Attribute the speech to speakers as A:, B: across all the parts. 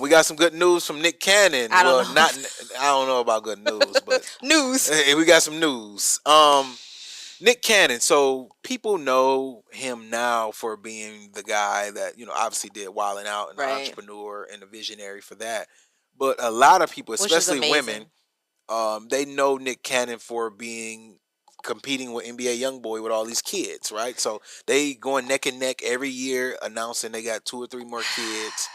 A: We got some good news from Nick Cannon.
B: I don't know.
A: I don't know about good news, but
B: News.
A: we got some news. Nick Cannon. So people know him now for being the guy that obviously did Wildin' Out and the
B: Right.
A: entrepreneur and the visionary for that. But a lot of people,
B: Which is
A: especially
B: amazing.
A: women, they know Nick Cannon for being competing with NBA YoungBoy with all these kids, right? So they going neck and neck every year, announcing they got 2 or 3 more kids.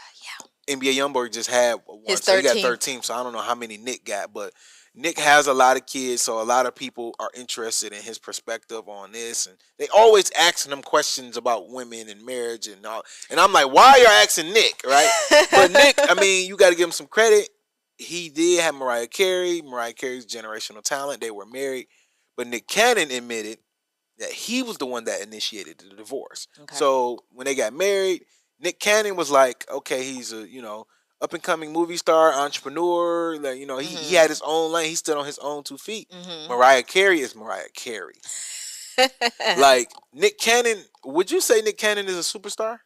A: NBA YoungBoy just had one,
B: His
A: so he got
B: 13.
A: 13. So I don't know how many Nick got, but Nick has a lot of kids, so a lot of people are interested in his perspective on this, and they always asking him questions about women and marriage and all. And I'm like, why are you asking Nick, right? But Nick, I mean, you got to give him some credit. He did have Mariah Carey. Mariah Carey's generational talent. They were married, but Nick Cannon admitted that he was the one that initiated the divorce.
B: Okay.
A: So when they got married, Nick Cannon was like, okay, he's a up and coming movie star, entrepreneur. Like, he had his own lane. He stood on his own 2 feet. Mariah Carey is Mariah Carey. Like Nick Cannon, would you say Nick Cannon is a superstar?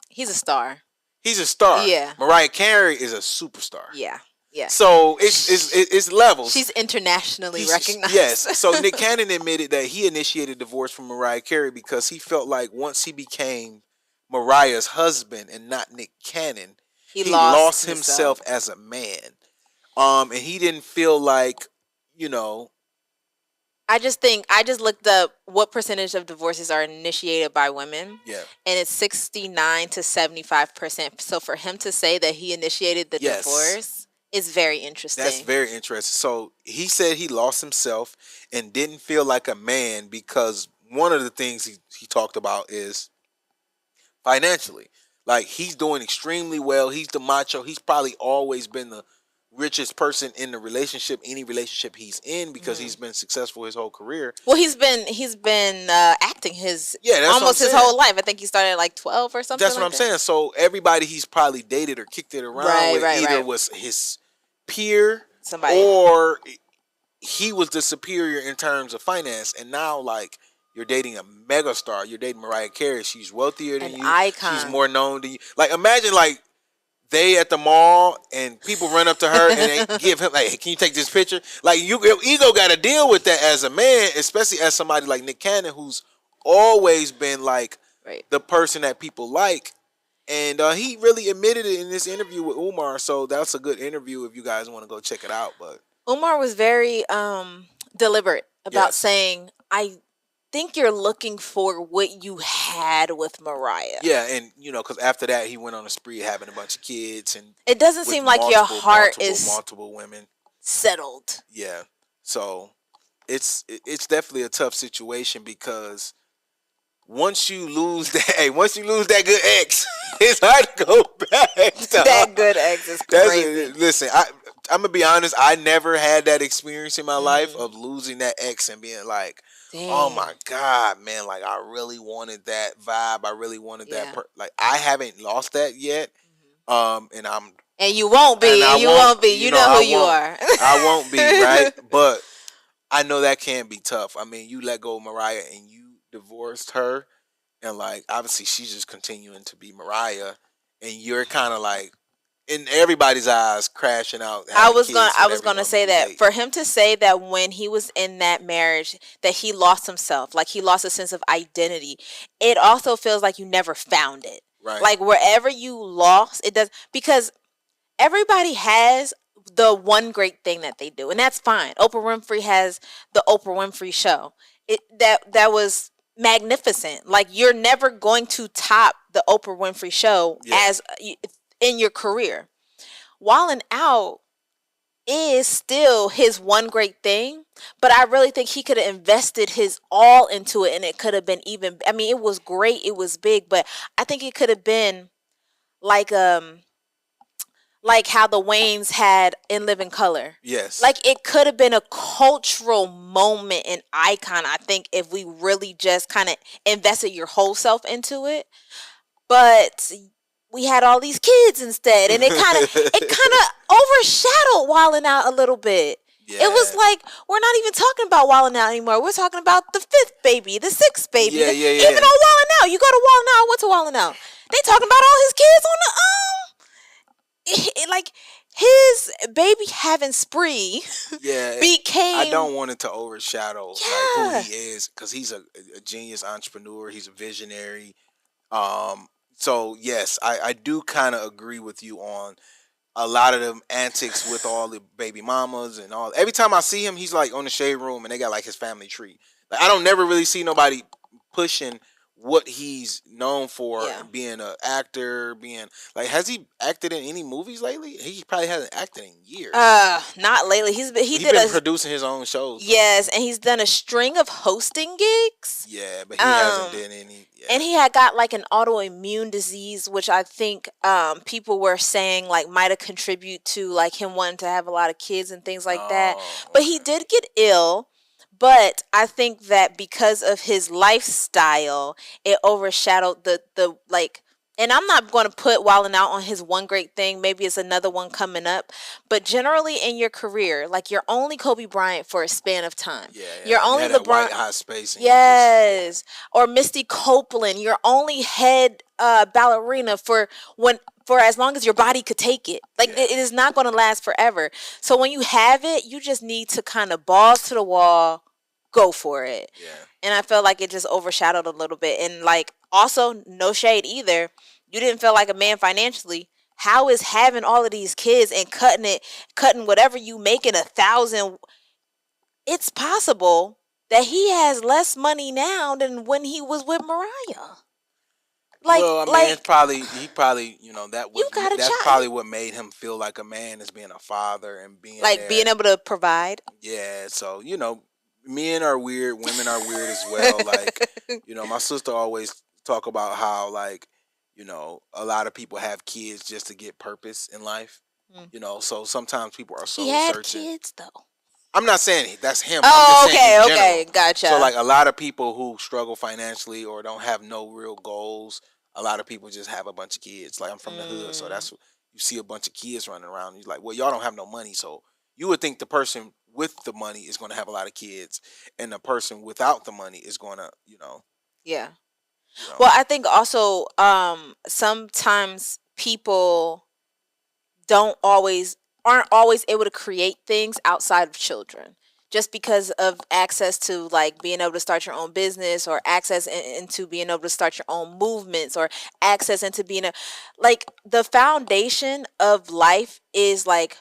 B: He's a star.
A: He's a star.
B: Yeah.
A: Mariah Carey is a superstar.
B: Yeah. Yeah.
A: So it's levels.
B: She's internationally recognized.
A: Yes. So Nick Cannon admitted that he initiated divorce from Mariah Carey because he felt like once he became Mariah's husband and not Nick Cannon, he lost himself as a man. And he didn't feel like,
B: I just looked up what percentage of divorces are initiated by women.
A: Yeah.
B: And it's 69 to 75%. So for him to say that he initiated the divorce is very interesting.
A: That's very interesting. So he said he lost himself and didn't feel like a man because one of the things he talked about is financially. Like, he's doing extremely well. He's the macho. He's probably always been the richest person in the relationship, any relationship he's in, because he's been successful his whole career.
B: Well, he's been acting his almost his whole life. I think he started at like 12 or something.
A: That's what I'm saying. So everybody he's probably dated or kicked it around with either was his peer, or he was the superior in terms of finance, and now like you're dating a megastar. You're dating Mariah Carey. She's wealthier than you.
B: Icon.
A: She's more known than you. Like, imagine like they at the mall and people run up to her and they give him like, hey, can you take this picture? Like, your ego got to deal with that as a man, especially as somebody like Nick Cannon, who's always been like the person that people like. And he really admitted it in this interview with Umar. So that's a good interview if you guys want to go check it out. But
B: Umar was very deliberate about saying, I think you're looking for what you had with Mariah.
A: Yeah, and because after that he went on a spree having a bunch of kids, and
B: it doesn't seem like your heart is
A: multiple women
B: settled.
A: Yeah, so it's definitely a tough situation because once you lose that good ex, it's hard to go back.
B: That good ex is crazy.
A: Listen, I'm gonna be honest. I never had that experience in my life of losing that ex and being like, damn. Oh my God, man! Like, I really wanted that vibe. I really wanted that. Like, I haven't lost that yet. And
B: you won't be. And you won't be. You know who you are.
A: I won't be, right? But I know that can be tough. I mean, you let go of Mariah and you divorced her, and like obviously she's just continuing to be Mariah, and you're kind of like in everybody's eyes crashing out.
B: I was gonna say that for him to say that when he was in that marriage that he lost himself, like he lost a sense of identity, it also feels like you never found it.
A: Right.
B: Like wherever you lost, it does, because everybody has the one great thing that they do, and that's fine. Oprah Winfrey has the Oprah Winfrey Show. That was magnificent. Like, you're never going to top the Oprah Winfrey Show as in your career. Wildin' Out is still his one great thing, but I really think he could have invested his all into it, and it could have been even. I mean, it was great, it was big, but I think it could have been like how the Waynes had In Living Color.
A: Yes.
B: Like, it could have been a cultural moment and icon, I think, if we really just kind of invested your whole self into it. But we had all these kids instead, and it kind of overshadowed Wildin' Out a little bit. Yeah. It was like, we're not even talking about Wildin' Out anymore. We're talking about the 5th baby, the 6th baby.
A: Yeah.
B: Even on Wildin' Out, you go to Wildin' Out, what's to Wildin' Out? They talking about all his kids on the his baby having spree
A: Yeah, I
B: became,
A: don't want it to overshadow like who
B: yeah.
A: he is because he's a genius entrepreneur. He's a visionary. Um, so yes, I do kind of agree with you on a lot of them antics with all the baby mamas and all. Every time I see him, he's like on the shade room and they got like his family tree. Like I don't never really see nobody pushing what he's known for,
B: Yeah.
A: being an actor, being like, has he acted in any movies lately? He probably hasn't acted in years.
B: Not lately. He
A: He's
B: did
A: been
B: a,
A: producing his own shows though.
B: yes, and he's done a string of hosting gigs.
A: Yeah, but he hasn't
B: Um
A: done any.
B: and
A: Yeah.
B: he had got like an autoimmune disease, which I think people were saying like might have contributed to like him wanting to have a lot of kids and things like that.
A: Oh,
B: But
A: okay.
B: he did get ill. But I think that because of his lifestyle, it overshadowed the like. And I'm not going to put Wildin' Out on his one great thing. Maybe it's another one coming up. But generally in your career, like you're only Kobe Bryant for a span of time.
A: Yeah,
B: You're
A: yeah. You
B: only
A: had that
B: LeBron.
A: white hot space, and you just yeah.
B: Yes. Or Misty Copeland. You're only head ballerina for as long as your body could take it. Like
A: Yeah,
B: it is not going to last forever. So when you have it, you just need to kind of balls to the wall, go for it.
A: yeah.
B: And I felt like it just overshadowed a little bit. And like also no shade either. You didn't feel like a man financially. How is having all of these kids and cutting whatever you make in 1,000? It's possible that he has less money now than when he was with Mariah.
A: Well, I mean, it's
B: Like
A: probably he probably
B: you got a
A: that's
B: child,
A: probably what made him feel like a man is being a father and being
B: like being
A: there.
B: able to provide.
A: Yeah, so men are weird, women are weird as well. Like my sister always talk about how like a lot of people have kids just to get purpose in life.
B: Mm.
A: So sometimes people are
B: He
A: soul
B: had
A: searching.
B: kids though.
A: I'm not saying that's him. I'm just
B: Oh,
A: saying
B: okay,
A: in
B: okay,
A: general. So
B: gotcha.
A: like a lot of people who struggle financially or don't have no real goals, a lot of people just have a bunch of kids. Like I'm from the hood, so
B: Mm,
A: that's you see a bunch of kids running around. You're like, well, y'all don't have no money, so you would think the person with the money is going to have a lot of kids, and the person without the money is going to,
B: yeah.
A: you know.
B: Well, I think also sometimes people don't always aren't always able to create things outside of children just because of access to like being able to start your own business or access into being able to start your own movements or access into being a like the foundation of life is like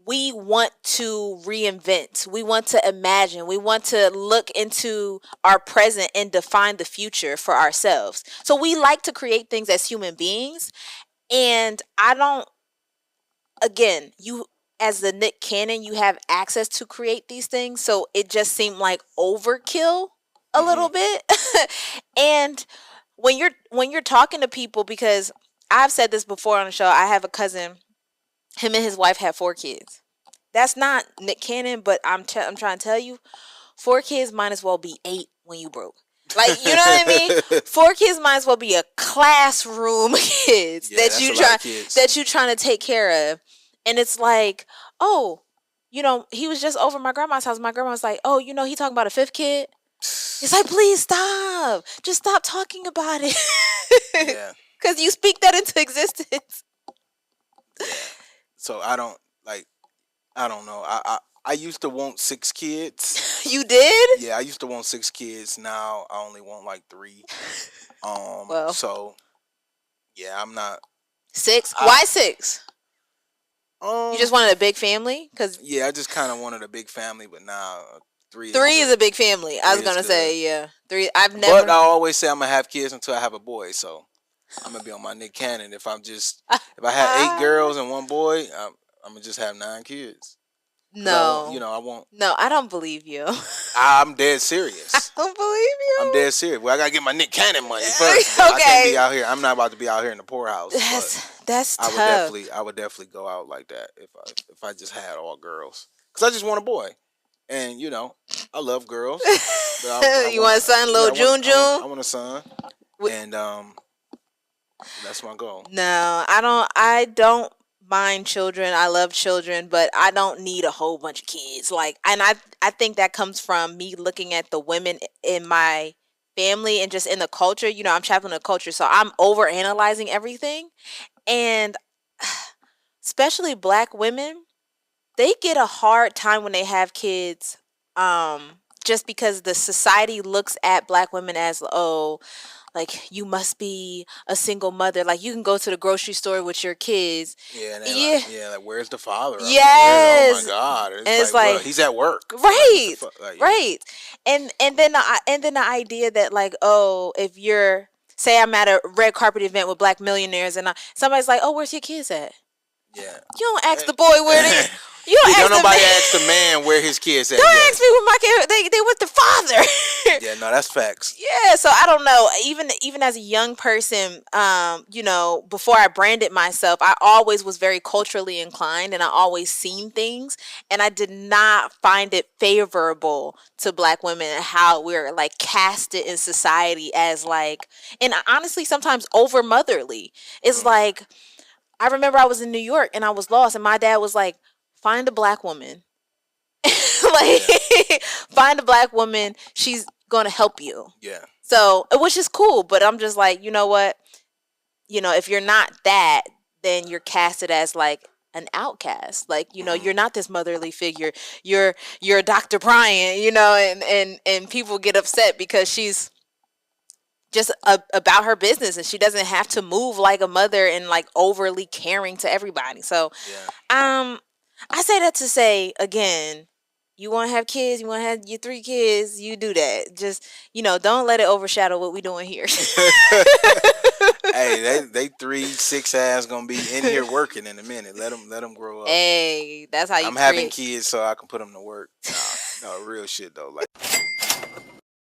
B: we want to reinvent, we want to imagine, we want to look into our present and define the future for ourselves, so we like to create things as human beings. And I don't, again, you as the Nick Cannon, you have access to create these things, so it just seemed like overkill a
A: Hmm.
B: little bit. And when you're talking to people, because I've said this before on the show, I have a cousin, him and his wife had 4 kids. That's not Nick Cannon, but I'm trying to tell you, 4 kids might as well be 8 when you broke. Like, you know what I mean? 4 kids might as well be a classroom of kids
A: Yeah, that's a lot of kids.
B: that you trying to take care of. And it's like, oh, he was just over my grandma's house. My grandma was like, oh, he talking about a 5th kid. It's like, please stop. Just stop talking about it.
A: Yeah,
B: Because you speak that into existence.
A: yeah. So I don't like. I don't know. I used to want 6 kids.
B: You did?
A: Yeah, I used to want 6 kids. Now I only want like 3.
B: Well,
A: So yeah, I'm not.
B: 6.
A: I
B: Why 6? You
A: um
B: just wanted a big family? Because
A: yeah, I just kind of wanted a big family, but now 3 is
B: 3 is
A: good.
B: a big family. I
A: 3
B: was
A: is
B: gonna
A: good.
B: say, yeah, 3. I've
A: But
B: never.
A: I always say I'm gonna have kids until I have a boy. So I'm gonna be on my Nick Cannon. If I had 8 girls and 1 boy, I'm gonna just have 9 kids. Cause I want,
B: No,
A: I want.
B: no, I don't believe you.
A: I'm dead
B: I
A: serious.
B: don't believe
A: I'm
B: you.
A: dead serious. Well, I gotta get my Nick Cannon money first. But I can't be
B: Okay,
A: out here. I'm not about to be out here in the poorhouse. But
B: that's tough.
A: I would definitely go out like that if I just had all girls. Cause I just want a boy, and I love girls, but I
B: You
A: want
B: want a son,
A: yeah
B: little June June?
A: I want a son, and that's my goal.
B: No, I don't mind children. I love children, but I don't need a whole bunch of kids. Like, and I think that comes from me looking at the women in my family and just in the culture. I'm traveling the culture, so I'm over analyzing everything. And especially black women, they get a hard time when they have kids, just because the society looks at black women as, oh, like you must be a single mother. Like you can go to the grocery store with your kids.
A: Yeah, and
B: Yeah.
A: like where's the father? I mean, oh my
B: Yes.
A: God!
B: And
A: It's
B: it's
A: like, well,
B: like,
A: he's at work. Like, what the
B: right,
A: fuck? Like, yeah.
B: right. And then the idea that, like, oh, if you're, say I'm at a red carpet event with black millionaires, and somebody's like, oh, where's your kids at?
A: Yeah.
B: You don't ask the boy where they. You don't
A: Yeah,
B: ask
A: don't
B: the
A: nobody
B: man.
A: ask the man where his kids at.
B: Don't
A: Yeah.
B: ask me where my kid. They with the father.
A: Yeah, no, that's facts.
B: Yeah, so I don't know. Even as a young person, before I branded myself, I always was very culturally inclined, and I always seen things, and I did not find it favorable to black women and how we're like casted in society as like, and honestly, sometimes over motherly. It's like, I remember I was in New York and I was lost, and my dad was like, "Find a black woman." Like,
A: Yeah.
B: find a black woman, she's gonna help you.
A: Yeah.
B: So, which is cool, but I'm just like, you know what, if you're not that, then you're casted as like an outcast. Like, you're not this motherly figure. You're Dr. Bryant, and people get upset because she's just about her business, and she doesn't have to move like a mother and like overly caring to everybody. So
A: Yeah.
B: I say that to say, again, you want to have kids, you want to have your 3 kids, you do that. Just, don't let it overshadow what we doing here.
A: Hey, they 3, 6 ass gonna be in here working in a minute. Let them grow up.
B: Hey, that's how you
A: I'm having
B: create.
A: kids so I can put them to work. Nah, no, real shit though. Like.